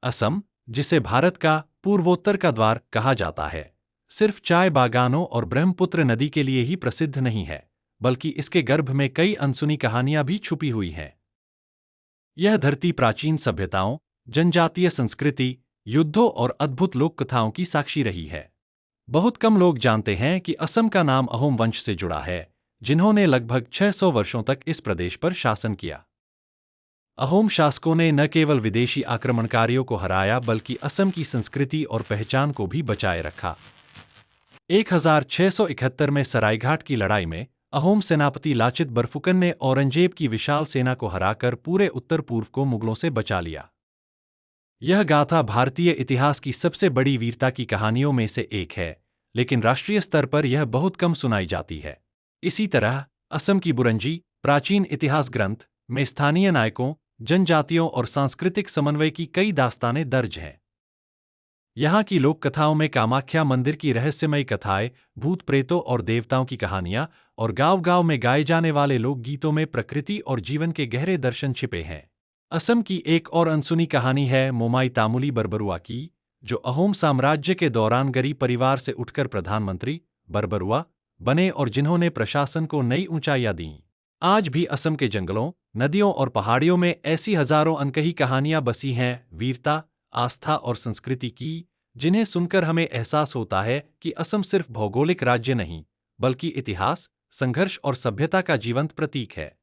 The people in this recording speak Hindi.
असम, जिसे भारत का पूर्वोत्तर का द्वार कहा जाता है, सिर्फ चाय बागानों और ब्रह्मपुत्र नदी के लिए ही प्रसिद्ध नहीं है, बल्कि इसके गर्भ में कई अनसुनी कहानियां भी छुपी हुई हैं। यह धरती प्राचीन सभ्यताओं, जनजातीय संस्कृति, युद्धों और अद्भुत लोक कथाओं की साक्षी रही है। बहुत कम लोग जानते हैं कि असम का नाम अहोम वंश से जुड़ा है, जिन्होंने लगभग 600 वर्षों तक इस प्रदेश पर शासन किया। अहोम शासकों ने न केवल विदेशी आक्रमणकारियों को हराया, बल्कि असम की संस्कृति और पहचान को भी बचाए रखा। 1671 में सरायघाट की लड़ाई में अहोम सेनापति लाचित बरफुकन ने औरंगजेब की विशाल सेना को हराकर पूरे उत्तर पूर्व को मुगलों से बचा लिया। यह गाथा भारतीय इतिहास की सबसे बड़ी वीरता की कहानियों में से एक है, लेकिन राष्ट्रीय स्तर पर यह बहुत कम सुनाई जाती है। इसी तरह असम की बुरंजी प्राचीन इतिहास ग्रंथ में स्थानीय नायकों, जनजातियों और सांस्कृतिक समन्वय की कई दास्तानें दर्ज हैं। यहाँ की लोक कथाओं में कामाख्या मंदिर की रहस्यमयी कथाएं, भूत प्रेतों और देवताओं की कहानियां और गांव-गांव में गाए जाने वाले लोक गीतों में प्रकृति और जीवन के गहरे दर्शन छिपे हैं। असम की एक और अनसुनी कहानी है मोमाई तामुली बरबरुआ की, जो अहोम साम्राज्य के दौरान गरीब परिवार से उठकर प्रधानमंत्री बरबरुआ बने और जिन्होंने प्रशासन को नई ऊंचाइयां दीं। आज भी असम के जंगलों, नदियों और पहाड़ियों में ऐसी हजारों अनकही कहानियां बसी हैं, वीरता, आस्था और संस्कृति की, जिन्हें सुनकर हमें एहसास होता है कि असम सिर्फ भौगोलिक राज्य नहीं, बल्कि इतिहास, संघर्ष और सभ्यता का जीवंत प्रतीक है।